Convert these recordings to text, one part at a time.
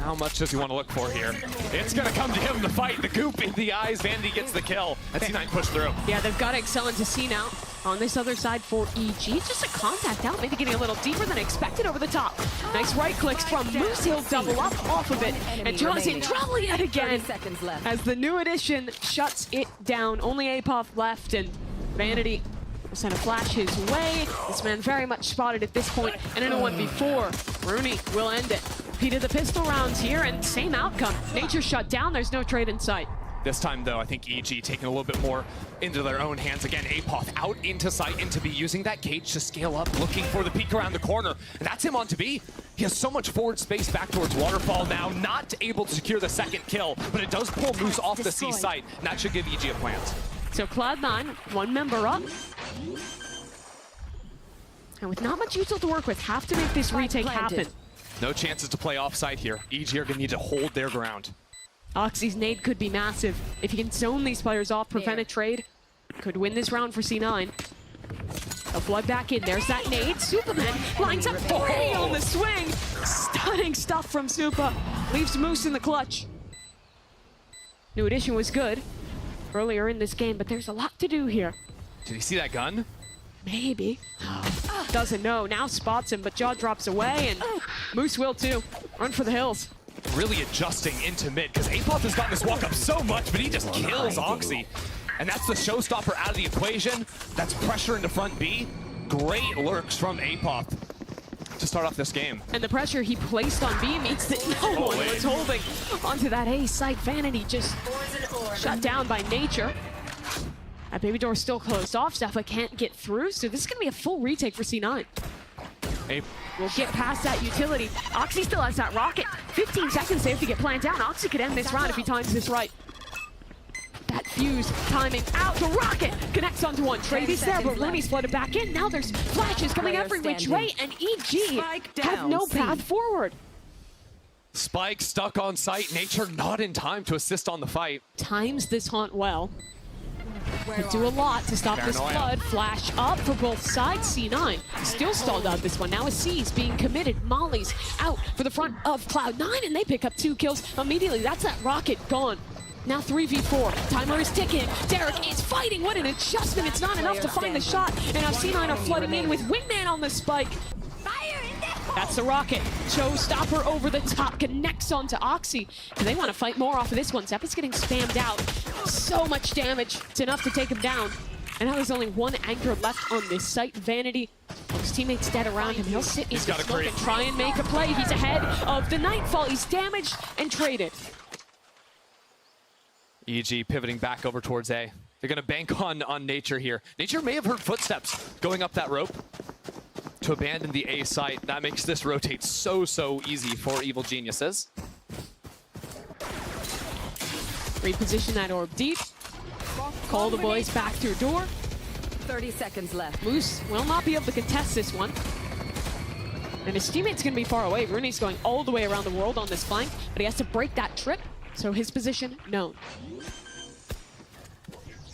How much does he want to look for here? It's going to come to him, the fight, the goop in the eyes. Vanity gets the kill. And C9 pushed through. Yeah, they've got to excel into C now. On this other side for EG, just a contact out, maybe getting a little deeper than expected over the top. Nice right clicks from Moose. He'll double up off of it. And Jaws in trouble yet again as the new addition shuts it down. Only Apoth left, and Vanity will send a flash his way. This man very much spotted at this point, and in a 1v4, Rooney will end it. Repeated the pistol rounds here, and same outcome. Nature shut down, there's no trade in sight. This time, though, I think EG taking a little bit more into their own hands. Again, Apoth out into sight, into B, using that cage to scale up, looking for the peek around the corner. And that's him on to B. He has so much forward space back towards Waterfall now, not able to secure the second kill, but it does pull Moose off the C site, and that should give EG a plant. So Cloud9, one member up. And with not much util to work with, have to make this retake happen. No chances to play offside here. EG are gonna need to hold their ground. Oxy's nade could be massive. If he can zone these players off, prevent a trade, could win this round for C9. A flood back in, there's that nade. Superman lines up 40 on the swing. Stunning stuff from Supa. Leaves Moose in the clutch. New addition was good earlier in this game, but there's a lot to do here. Did he see that gun? Maybe. Doesn't know. Now spots him, but Jaw drops away, and Moose will too. Run for the hills. Really adjusting into mid, because Apoth has gotten this walk up so much, but he just kills Oxy. And that's the showstopper out of the equation. That's pressure into front B. Great lurks from Apoth to start off this game. And the pressure he placed on B means that no one was holding onto that A site. Vanity just shut down by Nature. That baby door still closed off. Zephyr can't get through, so this is going to be a full retake for C9. We'll get past that utility. Oxy still has that rocket. 15 seconds saved to get planned down. Oxy could end this round if he times this right. That fuse timing out. The rocket connects onto one. Trade is there, but Rooney's flooded back in. Now there's flashes coming every which way, and EG have no path forward. Spike stuck on site. Nature not in time to assist on the fight. Times this haunt well. Could do a lot to stop this flood. Flash up for both sides. C9 still stalled out this one. Now a C's being committed. Molly's out for the front of Cloud9, and they pick up 2 kills immediately. That's that rocket gone. Now 3v4. Timer is ticking. Derek is fighting. What an adjustment. It's not enough to find the shot. And now C9 are flooding in with Wingman on the spike. That's the rocket. Showstopper over the top. Connects onto Oxy. And they want to fight more off of this one. Zepp's getting spammed out. So much damage. It's enough to take him down. And now there's only one anchor left on this site. Vanity. His teammates dead around him. He'll sit in the smoke and try and make a play. He's ahead of the Nightfall. He's damaged and traded. EG pivoting back over towards A. They're going to bank on Nature here. Nature may have heard footsteps going up that rope to abandon the A site. That makes this rotate so easy for Evil Geniuses. Reposition that orb deep. Call the boys back through door. 30 seconds left. Moose will not be able to contest this one. And his teammate's going to be far away. Rooney's going all the way around the world on this flank, but he has to break that trip, so his position known.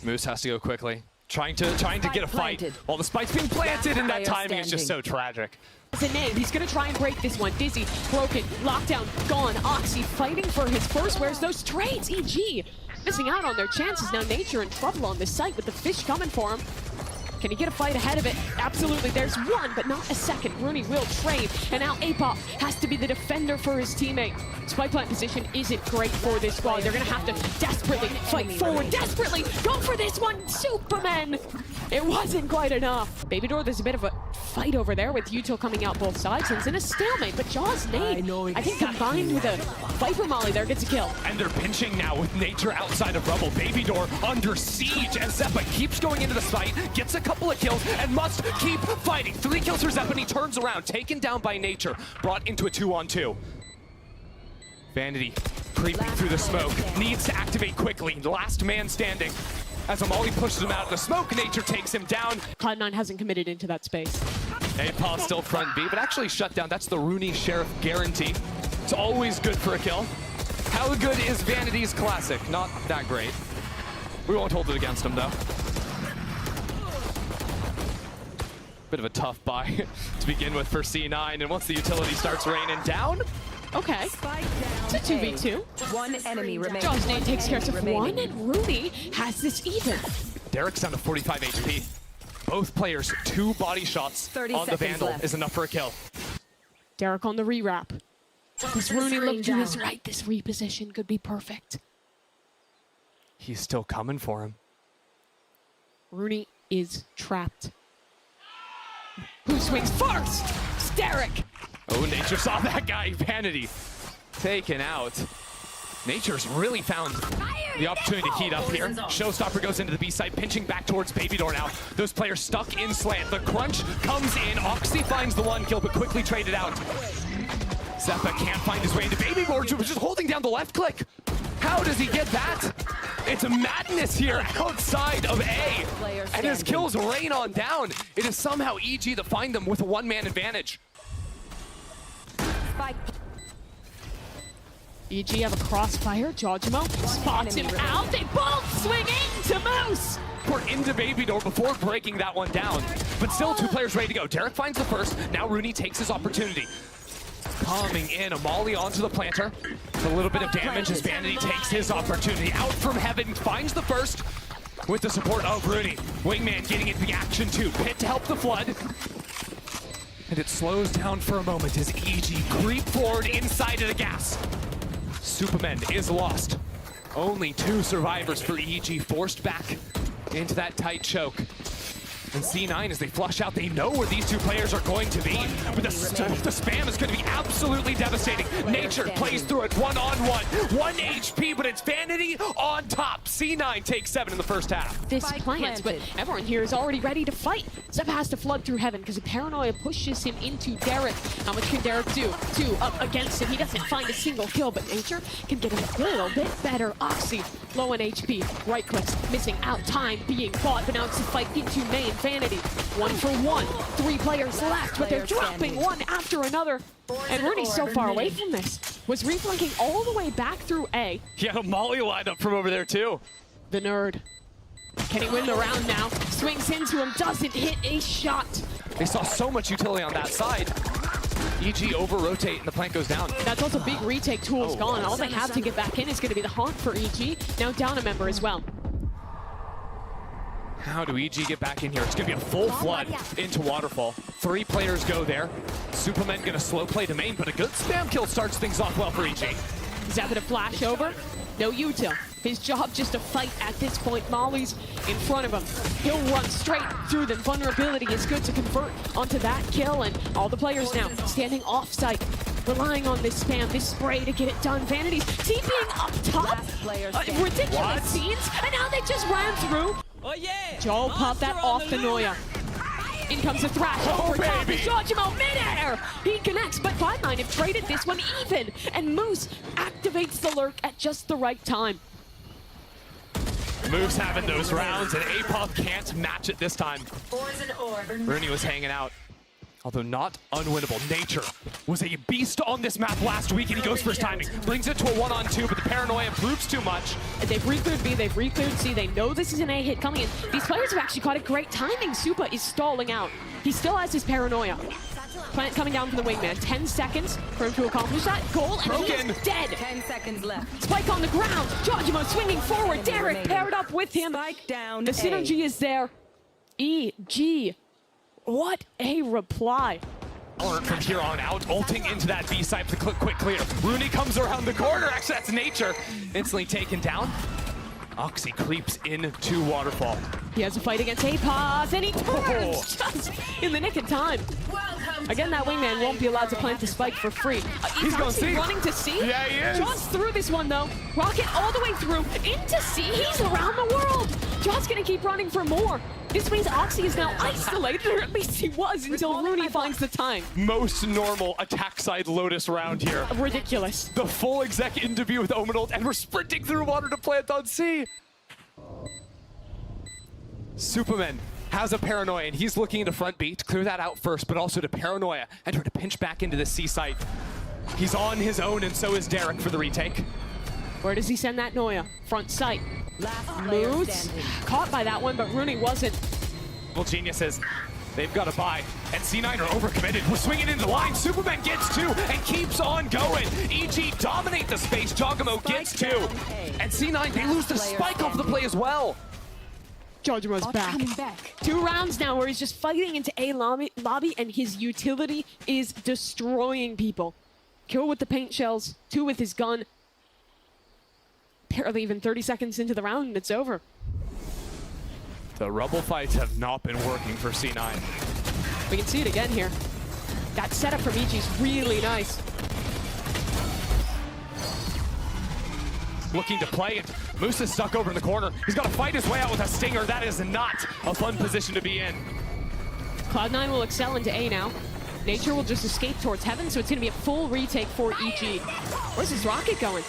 Moose has to go quickly. Trying to get a fight while the spike's being planted, and that timing is just so tragic. It's a nade. He's going to try and break this one. Dizzy, broken, lockdown, gone. Oxy fighting for his first. Where's those trades? EG missing out on their chances. Now Nature in trouble on this site with the fish coming for him. Can he get a fight ahead of it? Absolutely. There's one, but not a second. Rooney will trade, and now Apoth has to be the defender for his teammate. Spike plant position isn't great for this squad. They're going to have to desperately fight forward. Desperately go for this one. Superman! It wasn't quite enough. Baby Door, there's a bit of a fight over there with util coming out both sides, and it's in a stalemate, but Jaw's nade, I think combined with a Viper Molly there, gets a kill. And they're pinching now with Nature outside of Rubble. Baby Door under siege as Zeppa keeps going into the site, gets a couple of kills, and must keep fighting. 3 kills for Zeppa, and he turns around, taken down by Nature, brought into a 2-on-2. Vanity creeping through the smoke, needs to activate quickly. Last man standing. As Amali pushes him out of the smoke, Nature takes him down. Cloud9 hasn't committed into that space. Apoth still front B, but actually shut down. That's the Rooney Sheriff guarantee. It's always good for a kill. How good is Vanity's classic? Not that great. We won't hold it against him, though. Bit of a tough buy to begin with for C9, and once the utility starts raining down, Okay. Spike down. It's a 2v2. One enemy remaining. Jaws9 takes care of one, remaining. and Rooney has this even. Derek's down to 45 HP. Both players, 2 body shots 30 on the seconds Vandal left. is enough for a kill. Derek on the rewrap. Does Rooney look to his right? This reposition could be perfect. He's still coming for him. Rooney is trapped. Who swings first? It's Derek. Oh, Nature saw that guy. Vanity taken out. Nature's really found the opportunity to heat up here. Showstopper goes into the B side, pinching back towards Baby Door now. Those players stuck in slant. The crunch comes in. Oxy finds the 1 kill, but quickly traded out. Zeppa can't find his way into Baby Door, just holding down the left click. How does he get that? It's a madness here outside of A. And his kills rain on down. It is somehow EG that find them with a 1-man advantage. Spike. EG have a crossfire. Jojimo spots him out. They both swing into Moose. We're into Baby Door before breaking that one down. But still 2 players ready to go. Derek finds the first. Now Rooney takes his opportunity. Coming in, a molly onto the planter. A little bit of damage as Vanity takes his opportunity. Out from heaven, finds the first with the support of Rooney. Wingman getting into the action too. Pit to help the flood. And it slows down for a moment as EG creep forward inside of the gas. Superman is lost. Only 2 survivors for EG, forced back into that tight choke. And C9, as they flush out, they know where these 2 players are going to be. But the spam is going to be absolutely devastating. Nature plays through it one-on-1. 1 HP, but it's Vanity on top. C9 takes 7 in the first half. This plans, but everyone here is already ready to fight. Zeppa has to flood through heaven because the paranoia pushes him into Derek. How much can Derek do? 2 up against him. He doesn't find a single kill, but Nature can get a little bit better. Oxy, low in HP. Right clicks, missing out. Time being fought, but now it's a fight into main. Vanity, 1 for 1. 3 players left, but they're dropping one after another. And Rooney's so far away from this. Was reflanking all the way back through A. He had a molly lined up from over there too. The nerd. Can he win the round now? Swings into him, doesn't hit a shot. They saw so much utility on that side. EG over-rotate and the plant goes down. That's also big retake tools gone. All they have to get back in is going to be the haunt for EG. Now down a member as well. How do EG get back in here? It's going to be a full flood into Waterfall. 3 players go there. Superman going to slow play to main, but a good spam kill starts things off well for EG. Zeppa to flash over. No util. His job just to fight at this point. Molly's in front of him. He'll run straight through them. Vulnerability is good to convert onto that kill, and all the players now standing off-site, relying on this spam, this spray to get it done. Vanity's TPing up top. Ridiculous scenes, and now they just ran through. Oh yeah! Joel popped that off the Noya. In comes the Thrash over top. Jojimo midair! He connects, but Cloud9 have traded this one even. And Moose activates the lurk at just the right time. Moose having those rounds, and APOP can't match it this time. Rooney was hanging out, although not unwinnable. Nature was a beast on this map last week, and he goes for his timing. Brings it to a 1-on-2, but the paranoia proves too much. They've recleared B, they've recleared C. They know this is an A hit coming in. These players have actually caught a great timing. Supa is stalling out. He still has his paranoia. Plant coming down from the wingman. 10 seconds for him to accomplish that goal, and he's dead. 10 seconds left. Spike on the ground. Jojimo swinging forward. Derek paired up with him. Spike down. The synergy is there. EG. What a reply. From here on out, ulting into that B side for the quick clear. Rooney comes around the corner. Actually, that's Nature. Instantly taken down. Oxy creeps into Waterfall. He has a fight against APOS, and he turns just in the nick of time. Again, that wingman won't be allowed to plant the spike for free. He's going C. Running to C. Yeah, he is. Jaws through this one, though. Rocket all the way through into C. He's around the world. Jaws going to keep running for more. This means Oxy is now isolated, or at least he was until Rooney finds the time. Most normal attack side Lotus round here. Ridiculous. The full exec interview with Omen ult, and we're sprinting through water to plant on C. Superman has a paranoia, and he's looking into front B to clear that out first, but also to paranoia and try to pinch back into the C site. He's on his own, and so is Derek for the retake. Where does he send that Noya? Front sight. Moods caught by that one, but Rooney wasn't. Well, Genius is They've got to buy, and C9 are overcommitted. We're swinging into the line. Superman gets 2 and keeps on going. EG dominate the space. Jogamo gets 2. And C9, they lose the spike off the play as well. Jogamo's back. 2 rounds now where he's just fighting into A lobby, and his utility is destroying people. Kill with the paint shells, 2 with his gun. Barely even 30 seconds into the round and it's over. The rubble fights have not been working for C9. We can see it again here. That setup from EG is really nice. Looking to play it. Moose is stuck over in the corner. He's got to fight his way out with a stinger. That is not a fun position to be in. Cloud9 will excel into A now. Nature will just escape towards heaven, so it's going to be a full retake for EG. Where's his rocket going?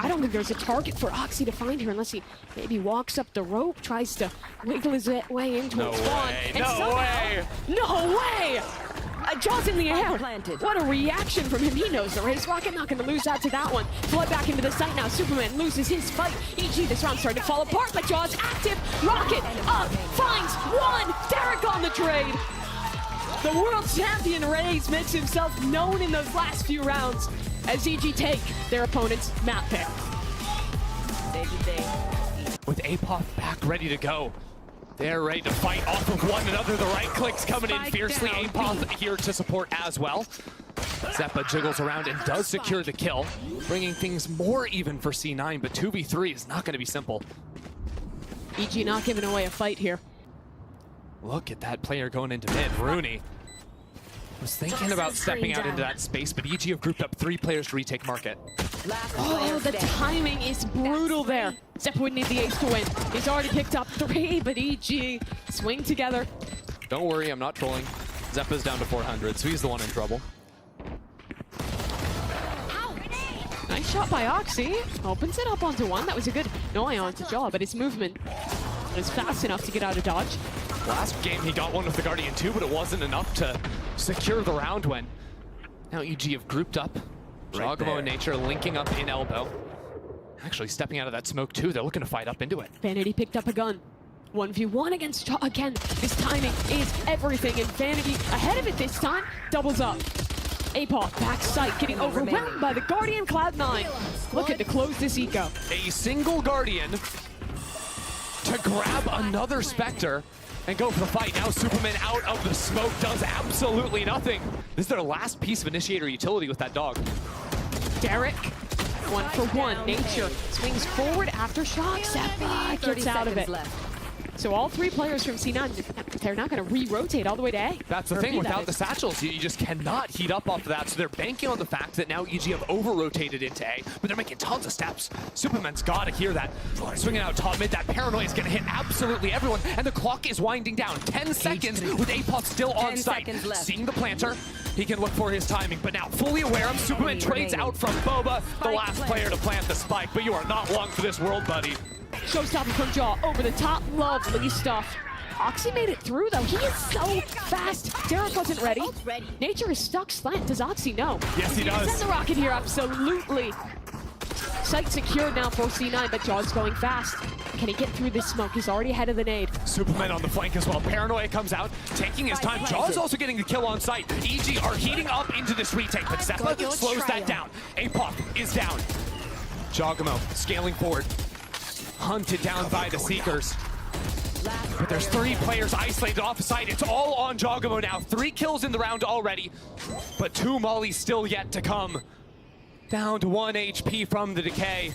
I don't think there's a target for Oxy to find here unless he maybe walks up the rope, tries to wiggle his way into a spawn. No way! Jaws in the air. What a reaction from him. He knows the race. Rocket not going to lose out to that one. Flood back into the site now. Superman loses his fight. EG, this round starting to fall apart, but Jaws active. Rocket up, finds 1. Derek on the trade. The world champion Rays makes himself known in those last few rounds as EG take their opponent's map pick. With Apoth back ready to go. They're ready to fight off of one another. The right clicks coming in fiercely. Apoth here to support as well. Zeppa jiggles around and does secure the kill, bringing things more even for C9, but 2v3 is not going to be simple. EG not giving away a fight here. Look at that player going into mid. Rooney was thinking about stepping out into that space, but EG have grouped up 3 players to retake market. Oh, the timing is brutal there. Zeppa would need the ace to win. He's already picked up 3, but EG swing together. Don't worry, I'm not trolling. Zeppa's down to 400, so he's the one in trouble. Nice shot by Oxy. Opens it up onto 1. That was a good no-ion to Jaw, but his movement is fast enough to get out of dodge. Last game he got one with the Guardian 2, but it wasn't enough to secure the round win. Now EG have grouped up. Jogamo and Nature linking up in elbow. Actually stepping out of that smoke too. They're looking to fight up into it. Vanity picked up a gun. 1v1 against Jaw again. This timing is everything, and Vanity ahead of it this time. Doubles up. Apoth back sight, getting overwhelmed by the Guardian. Cloud9 looking to close this eco. A single Guardian to grab another Spectre and go for the fight. Now Superman out of the smoke does absolutely nothing. This is their last piece of initiator utility with that dog. Derek, 1 for 1. Nature swings forward after shock. Zeppa gets out of it. So all 3 players from C9, they're not going to re-rotate all the way to A. That's the thing, without the satchels, you just cannot heat up off of that. So they're banking on the fact that now EG have over-rotated into A, but they're making tons of steps. Superman's got to hear that. Swinging out top mid, that paranoia is going to hit absolutely everyone, and the clock is winding down. 10 seconds with Apoth still on site. Seeing the planter, he can look for his timing, but now fully aware of Superman trades out from Boba, the last player to plant the spike, but you are not long for this world, buddy. Showstopper from Jaw, over the top, lovely stuff. Oxy made it through though, he is so fast. Derek wasn't ready. Nature is stuck slant, does Oxy know? Yes, he does. Send the rocket here, absolutely. Site secured now for C9, but Jaw's going fast. Can he get through this smoke? He's already ahead of the nade. Superman on the flank as well. Paranoia comes out, taking his time. Jaw's also getting the kill on site. EG are heating up into this retake, but Zeppa slows that down. Apoth is down. Jogamo scaling forward. Hunted down by the Seekers. But there's 3 players isolated off site. It's all on Jogamo now. 3 kills in the round already, but 2 mollies still yet to come. Down to 1 HP from the decay.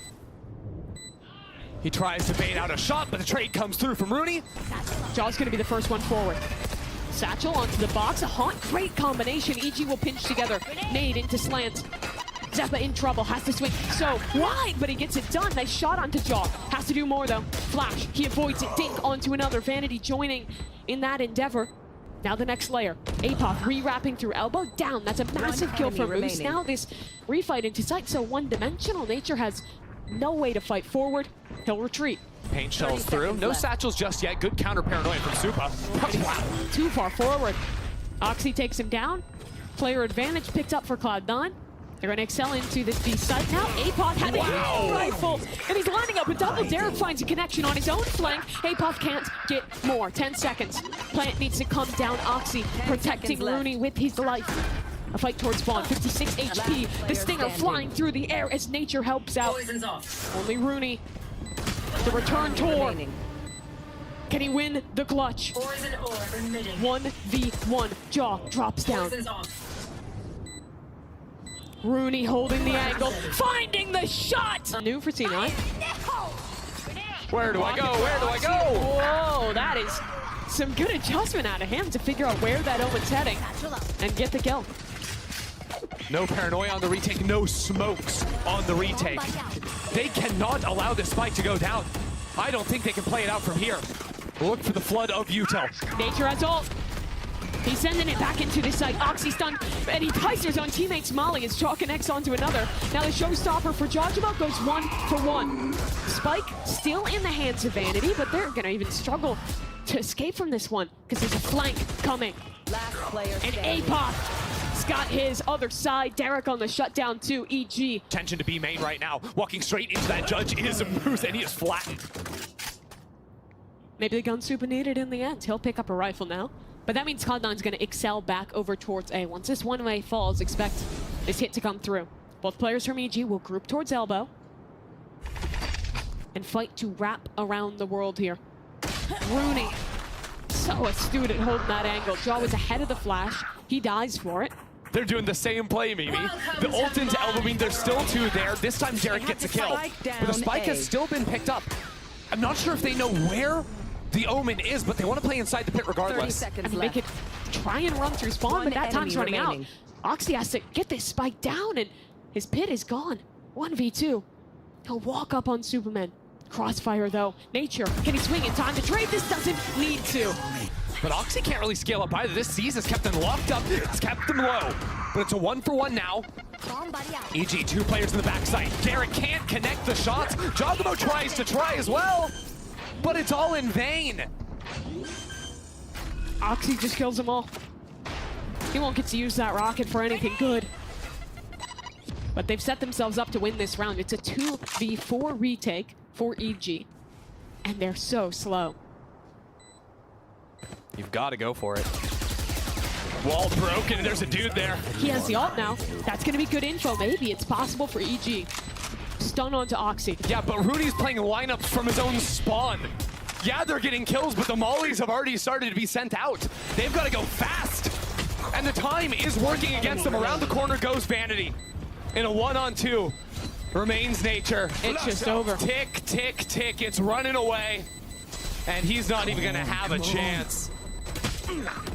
He tries to bait out a shot, but the trade comes through from Rooney. Jaw's gonna be the first one forward. Satchel onto the box, a haunt, great combination. EG will pinch together, nade into slant. Zeppa in trouble, has to swing so wide, but he gets it done. Nice shot onto Jaw. Has to do more though. Flash, he avoids it. Dink onto another. Vanity joining in that endeavor. Now the next layer. Apoth re-wrapping through elbow. Down, that's a massive kill for Moose. Now this refight into sight, so one-dimensional. Nature has no way to fight forward. He'll retreat. Paint shells through. No satchels just yet. Good counter paranoia from Supa. Wow. Too far forward. Oxy takes him down. Player advantage picked up for Cloud9. They're going to excel into this B site now. Apoth having a rifle, and he's lining up a double. Derek finds a connection on his own flank. Apoth can't get more. 10 seconds. Plant needs to come down. Oxy protecting seconds left. Rooney with his life. A fight towards spawn. 56 HP. The player Stinger standing. flying through the air as Nature helps out. Poison's off. Only Rooney. The return tour. Remaining. Can he win the clutch? Poison orb emitting. 1v1. Jaw drops down. Poison's off. Rooney holding the angle. Finding the shot! New for C9. Where do I go? Where do I go? Whoa, that is some good adjustment out of him to figure out where that Omen's heading and get the kill. No paranoia on the retake, no smokes on the retake. They cannot allow this fight to go down. I don't think they can play it out from here. Look for the flood of Util. Nature has ult. He's sending it back into the site. Oxy stunned, and he ties his own teammate's Molly as Jaw connects onto another. Now the showstopper for Jajima goes 1-for-1. Spike still in the hands of Vanity, but they're gonna even struggle to escape from this one because there's a flank coming. Last player And standing. Apop's got his other side. Derek on the shutdown too. EG. Attention to B main right now. Walking straight into that Judge is Moose, and he is flattened. Maybe the gun super needed in the end. He'll pick up a rifle now. But that means Cloud9's going to excel back over towards A. Once this one-way falls, expect this hit to come through. Both players from EG will group towards elbow and fight to wrap around the world here. Rooney, so astute at holding that angle. Jaw was ahead of the flash. He dies for it. They're doing the same play, Mimi. The ult into elbow beam, there's still two there. This time Derek gets a kill. But the spike has still been picked up. I'm not sure if they know where the Omen is, but they want to play inside the pit 30 regardless. seconds I mean, left. they could try and run through spawn, One but that enemy time's running remaining. out. Oxy has to get this spike down, and his pit is gone. 1v2. He'll walk up on Superman. Crossfire, though. Nature, can he swing in time to trade? This doesn't need to. But Oxy can't really scale up either. This C's has kept them locked up. It's kept them low. But it's a 1-for-1 now. EG, two players in the backside. Derek can't connect the shots. Jogamo tries to try as well, but it's all in vain. Oxy just kills them all. He won't get to use that rocket for anything good. But they've set themselves up to win this round. It's a 2v4 retake for EG. And they're so slow. You've got to go for it. Wall broken, and there's a dude there. He has the ult now. That's going to be good info. Maybe it's possible for EG. Stun onto Oxy. Yeah, but Rudy's playing lineups from his own spawn. Yeah, they're getting kills, but the mollies have already started to be sent out. They've got to go fast. And the time is working against them. Around the corner goes Vanity. In a 1-on-2, remains Nature. It's just over. Tick, tick, tick. It's running away. And he's not even going to have a chance.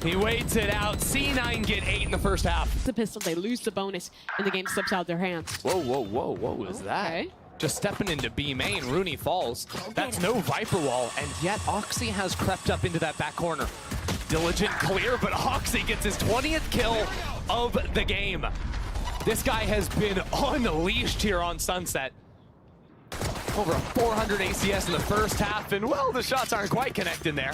He waits it out. C9 get 8 in the first half. The pistol, they lose the bonus, and the game slips out their hands. Whoa, whoa, whoa, what was that? Just stepping into B main, Rooney falls. That's no Viper wall, and yet Oxy has crept up into that back corner. Diligent clear, but Oxy gets his 20th kill of the game. This guy has been unleashed here on Sunset. Over a 400 ACS in the first half, and well, the shots aren't quite connecting there.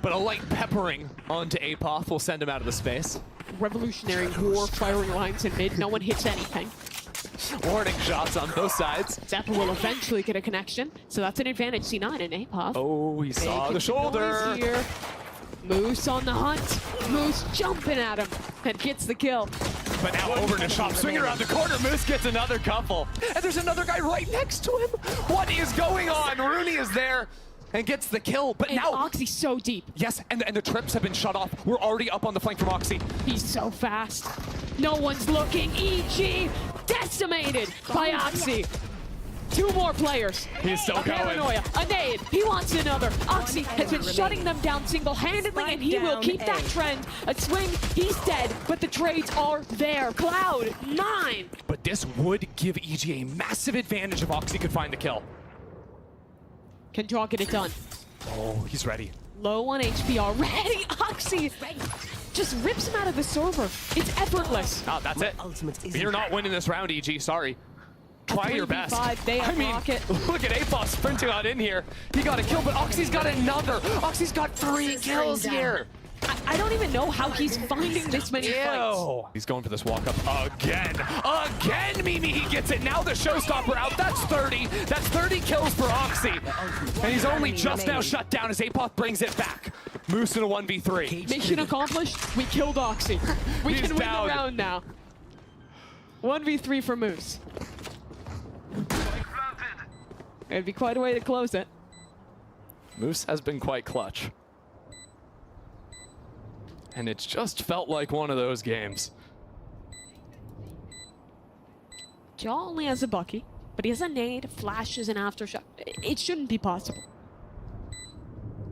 But a light peppering onto Apoth will send him out of the space. Revolutionary war firing lines in mid. No one hits anything. Warning shots on both sides. Zappa will eventually get a connection, so that's an advantage. C9 and Apoth. Oh, he saw the shoulder. Here. Moose on the hunt. Moose jumping at him and gets the kill. But now over to Shop, swing around the corner, Moose gets another couple. And there's another guy right next to him. What is going on? Rooney is there and gets the kill, but And now... Oxy's so deep. Yes, and the trips have been shut off. We're already up on the flank from Oxy. He's so fast. No one's looking. EG decimated by Oxy. Two more players. He's still A going. paranoia, a nade. He wants another. Oxy has been shutting them down single-handedly, and he will keep that trend. A swing, he's dead, but the trades are there. Cloud9. But this would give EG a massive advantage if Oxy could find the kill. Can Jaw get it done? Oh, he's ready. Low on HP already. Oxy just rips him out of the server. It's effortless. Oh, that's it. You're not winning this round, EG. Sorry. Try your best. 3v5, they unlock it. Look at Apoth sprinting on in here. He got a kill, but Oxy's got another. Oxy's got 3 kills here. I don't even know how he's finding this many fights. He's going for this walk-up again. Again, Mimi, he gets it. Now the showstopper out. That's 30. That's 30 kills for Oxy. And he's only just now shut down as Apoth brings it back. Moose in a 1v3. Mission accomplished. We killed Oxy. We He's can win down. the round now. 1v3 for Moose. It'd be quite a way to close it. Moose has been quite clutch. And it's just felt like one of those games. Jaw only has a Bucky, but he has a nade, flashes, and aftershock. It shouldn't be possible.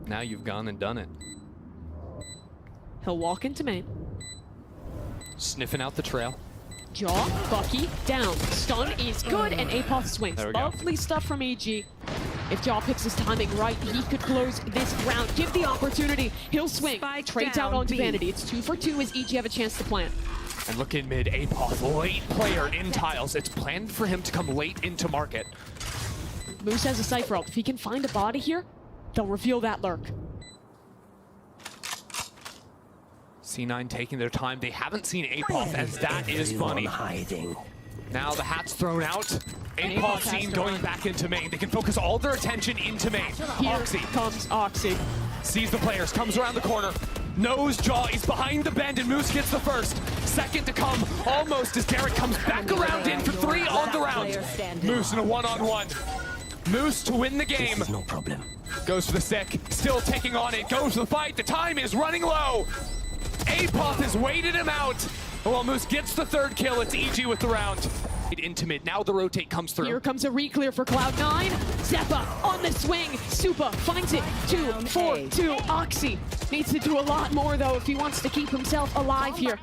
Now you've gone and done it. He'll walk into main. Sniffing out the trail. Jaw, Bucky, down. Stun is good, and Apoth swings. There we go. Lovely stuff from EG. If Jaw picks his timing right, he could close this round. Give the opportunity. He'll swing. Spike Trades down out onto B. Vanity. It's 2 for 2 as EG have a chance to plant. And look in mid, Apoth, late player in tiles. It's planned for him to come late into market. Moose has a Cypher ult. If he can find a body here, they'll reveal that lurk. C9 taking their time. They haven't seen Apoth, as that is funny. Now the hat's thrown out. Apoth seen going back into main. They can focus all their attention into main. Here Oxy comes Oxy. sees the players, comes around the corner, knows Jaw is behind the bend, and Moose gets the first. Second to come, almost, as Derek comes back around in for 3 on the round. Moose in a one-on-one. Moose to win the game. No problem. Goes for the sick, still taking on it, goes for the fight. The time is running low. Apoth has waited him out. While Moose gets the 3rd kill, it's EG with the round. Into mid, now the rotate comes through. Here comes a re-clear for Cloud9. Zeppa on the swing. Supa finds it. 2 for 2. Oxy needs to do a lot more, though, if he wants to keep himself alive here.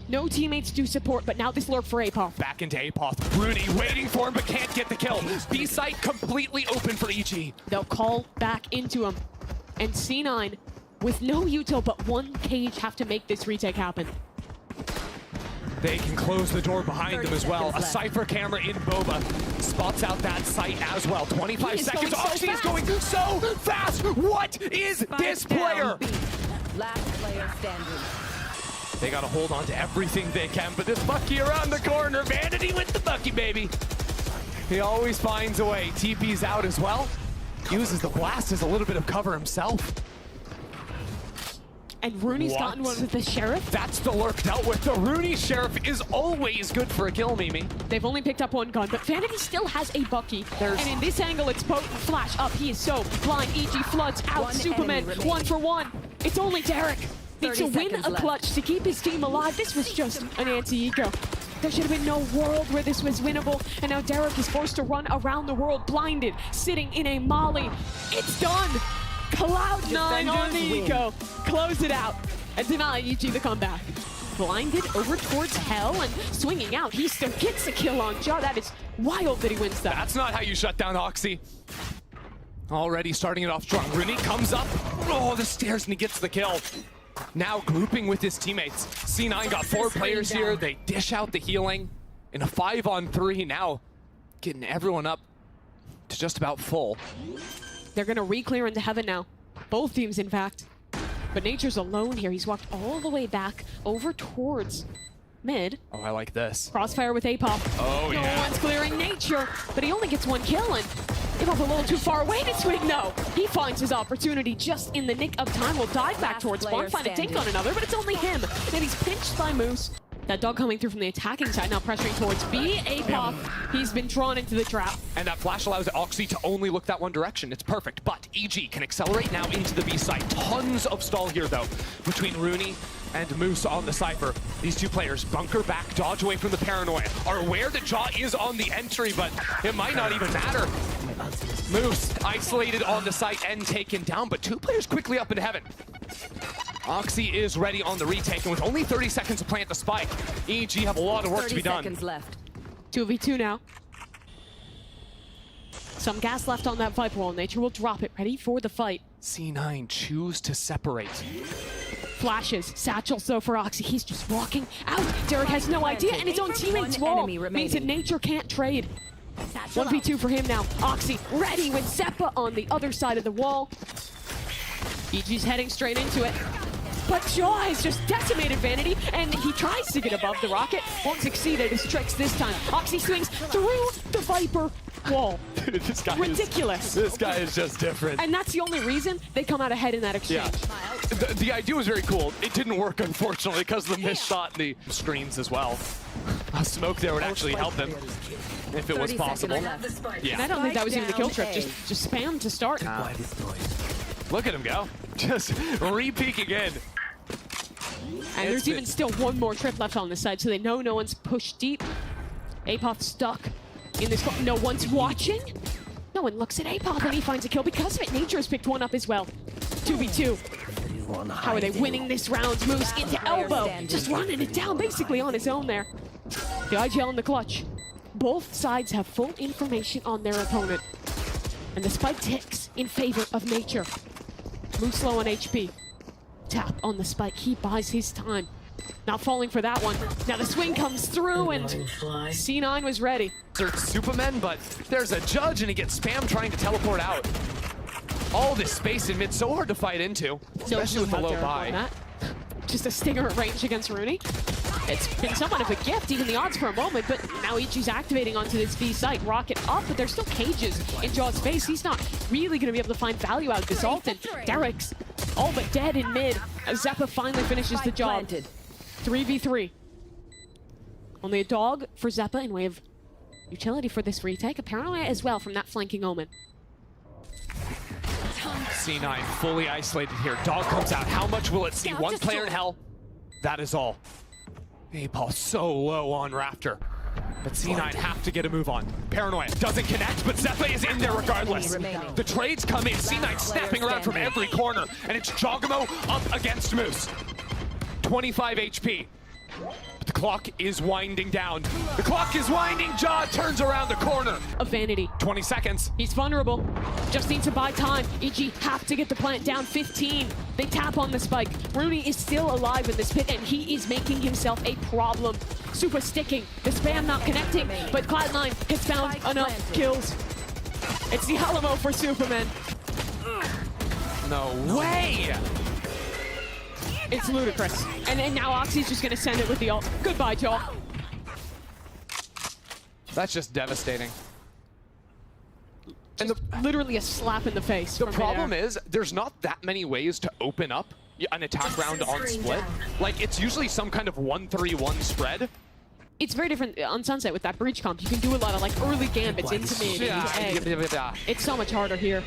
No teammates to support, but now this lurk for Apoth. Back into Apoth. Rooney waiting for him, but can't get the kill. B site completely open for EG. They'll call back into him. And C9, with no util but 1 cage, have to make this retake happen. They can close the door behind them as well. A Cypher camera in Boba spots out that site as well. 25 He is seconds. going so Oxy is fast. going so fast. What is this player? Last player standing. They got to hold on to everything they can, but this Bucky around the corner. Vanity with the Bucky, baby. He always finds a way. TP's out as well. Uses the blast as a little bit of cover himself. And Rooney's What? gotten one with the Sheriff. That's the lurk dealt with. The Rooney Sheriff is always good for a kill, Mimi. They've only picked up 1 gun, but Vanity still has a Bucky. And in this angle, it's potent. Flash up. He is so blind. EG floods out. One Superman, enemy remaining. 1 for 1. It's only Derek. Needs to 30 win seconds a left. clutch to keep his team alive. This was just an anti-eco. There should have been no world where this was winnable. And now Derek is forced to run around the world blinded, sitting in a molly. It's done. Cloud9 on the Defenders win. eco. Close it out and deny EG the comeback. Blinded over towards Hell and swinging out. He still gets a kill on Jaw. That is wild that he wins that. That's not how you shut down Oxy. Already starting it off strong. Rooney comes up. Oh, the stairs, and he gets the kill. Now grouping with his teammates. C9 got 4 players here. They dish out the healing in a 5-on-3. Now getting everyone up to just about full. They're going to re-clear into heaven now. Both teams, in fact. But Nature's alone here. He's walked all the way back over towards mid. Oh, I like this. Crossfire with Apoth. Oh, No yeah. one's clearing Nature, but he only gets 1 kill, and Apoth a little too far away to swing, though. He finds his opportunity just in the nick of time. Will dive back Last towards player spawn, find a dink standing. on another, but it's only him. And he's pinched by Moose. That dog coming through from the attacking side, now pressuring towards B. Apoth, he's been drawn into the trap. And that flash allows Oxy to only look that one direction. It's perfect, but EG can accelerate now into the B site. Tons of stall here, though, between Rooney and Moose on the Cypher. These 2 players bunker back, dodge away from the paranoia, are aware that Jaw is on the entry, but it might not even matter. Moose isolated on the site and taken down, but 2 players quickly up into heaven. Oxy is ready on the retake, and with only 30 seconds to plant the spike, EG have a lot of work to 30 be done. seconds left. 2v2 now. Some gas left on that Viper wall. Nature will drop it, ready for the fight. C9 choose to separate. Flashes, satchel so for Oxy. He's just walking out. Derek has no idea, and his own teammate's One wall enemy means that remaining. Nature can't trade. 1v2 for him now. Oxy ready with Zeppa on the other side of the wall. EG's heading straight into it. but Jaw has just decimated Vanity, and he tries to get above the rocket. Won't succeed at his tricks this time. Oxy swings through the Viper wall. Dude, this guy Ridiculous. This guy is just different. And that's the only reason they come out ahead in that exchange. Yeah. The idea was very cool. It didn't work, unfortunately, because of the missed shot and the screens as well. A smoke there would actually help them if it was possible. Yeah. And I don't think that was even the kill trip. Just spam to start. Look at him go. Just re-peek again. And there's even still one more trip left on this side, so they know no one's pushed deep. Apoth stuck in this. No one's watching. No one looks at Apoth, and he finds a kill because of it. Nature has picked one up as well. 2v2. How are they winning this round? Moves into elbow. Just running it down basically on his own there. The IGL in the clutch. Both sides have full information on their opponent. And the spike ticks in favor of Nature. Moves low on HP. Tap on the spike. He buys his time. Not falling for that one. Now the swing comes through, and C9 was ready. Search Superman, but there's a judge, and he gets spam trying to teleport out. All this space in mid, so hard to fight into, especially with the low buy. Just a stinger at range against Rooney. It's been somewhat of a gift, even the odds for a moment, but now Ichi's activating onto this B site. Rocket up, but there's still cages in Jaw's face. He's not really going to be able to find value out of this ult, and Derek's all but dead in mid as Zeppa finally finishes the job. 3v3. Only a dog for Zeppa in way of utility for this retake. A paranoia as well from that flanking Omen. C9 fully isolated here. Dog comes out. How much will it see? One player in hell. That is all. Apol so low on Raptor. But C9 have to get a move on. Paranoia doesn't connect, but Zeppa is in there regardless. The trades come in. C9 snapping around from every corner. And it's Jogamo up against Moose. 25 HP. But the clock is winding down. The clock is winding. Jaw turns around the corner. Of Vanity. 20 seconds. He's vulnerable. Just needs to buy time. EG have to get the plant down. 15. They tap on the spike. Rooney is still alive in this pit, and he is making himself a problem. Super sticking. The spam not connecting, but Cloud9 has found enough kills. It's the Alamo for Superman. No way! It's ludicrous. And now Oxy's just gonna send it with the ult. Goodbye, Jaw. That's just devastating. And literally a slap in the face. The problem is, there's not that many ways to open up an attack round on split. Like, it's usually some kind of 1-3-1 spread. It's very different on Sunset with that breach comp. You can do a lot of like early gambits into mid, into A. It's so much harder here.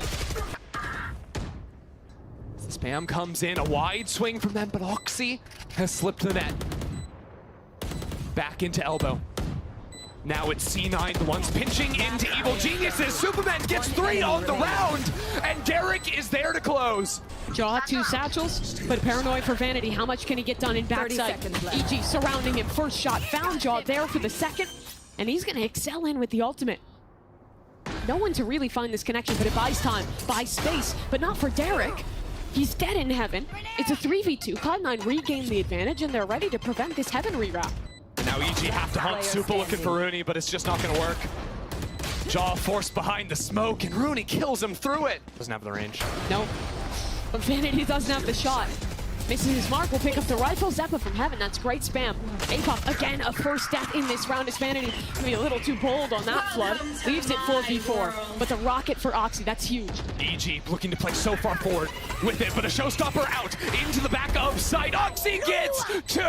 Spam comes in, a wide swing from them, but Oxy has slipped the net. Back into elbow. Now it's C9, the ones pinching into Evil Geniuses. Superman gets 3 on the round, and Derek is there to close. Jaw 2 satchels, but Paranoid for Vanity. How much can he get done in backside? EG surrounding him. First shot, found Jaw there for the second, and he's gonna excel in with the ultimate. No one to really find this connection, but it buys time, buys space, but not for Derek. He's dead in heaven. It's a 3v2. Cloud9 regained the advantage, and they're ready to prevent this heaven rewrap. Now EG have to hunt Super looking for Rooney, but it's just not going to work. Jaw forced behind the smoke, and Rooney kills him through it. Doesn't have the range. Nope. But Vanity doesn't have the shot. Misses his mark, will pick up the rifle. Zeppa from heaven, that's great spam. Apop, again, a first death in this round as Vanity can be a little too bold on that flood. Leaves it 4v4, but the rocket for Oxy, that's huge. EG looking to play so far forward with it, but a showstopper out into the back of side. Oxy gets 2!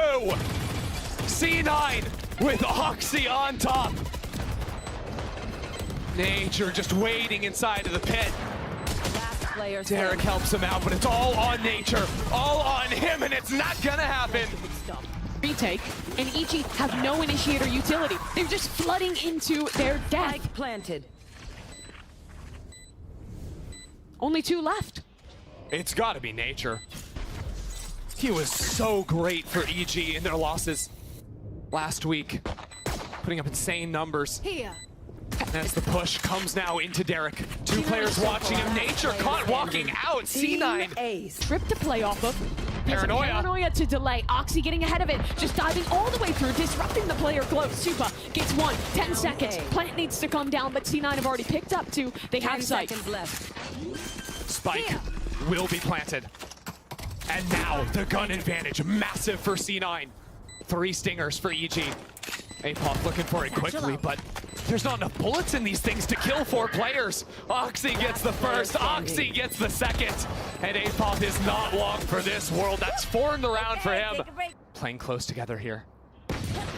C9 with Oxy on top. Nature just waiting inside of the pit. Derek helps him out, but it's all on Nature, all on him, and it's not gonna happen. Retake, and EG have no initiator utility. They're just flooding into their death. Planted. Only 2 left. It's gotta be Nature. He was so great for EG in their losses last week, putting up insane numbers. As the push comes now into Derek. 2 players watching him. Nature caught walking out. C9. Trip to play off of. Paranoia. Paranoia to delay. Oxy getting ahead of it. Just diving all the way through, disrupting the player close. Supa gets 1. 10 seconds. Plant needs to come down, but C9 have already picked up 2. They have sight. Spike will be planted. And now the gun advantage, massive for C9. 3 stingers for EG. Apoth looking for it quickly, but there's not enough bullets in these things to kill 4 players. Oxy gets the first, Oxy gets the second, and Apoth is not long for this world. That's 4 in the round for him. Playing close together here.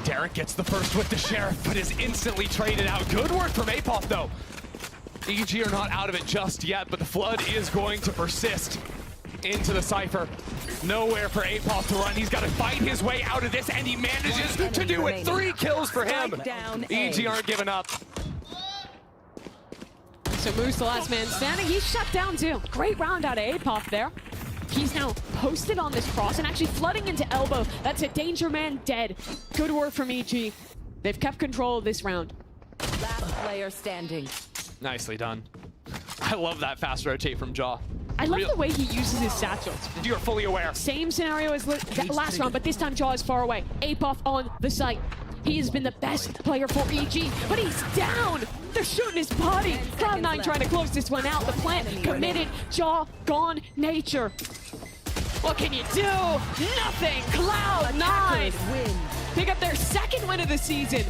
Derek gets the first with the Sheriff, but is instantly traded out. Good work from Apoth, though. EG are not out of it just yet, but the flood is going to persist into the Cypher. Nowhere for Apoth to run. He's got to fight his way out of this, and he manages to do it. 3 kills for him. EG aren't giving up. So Moose, the last man standing, he's shut down too. Great round out of Apoth there. He's now posted on this cross and actually flooding into elbow. That's a danger man dead. Good work from EG. They've kept control of this round. Last player standing. Nicely done. I love that fast rotate from Jaw. I love the way he uses his satchels. You're fully aware. Same scenario as that last round, but this time Jaw is far away. Apoth on the site. He has been the best player for EG, but he's down. They're shooting his body. Cloud9 trying to close this one out. The plant committed. Jaw gone. Nature. What can you do? Nothing. Cloud9 pick up their 2nd win of the season.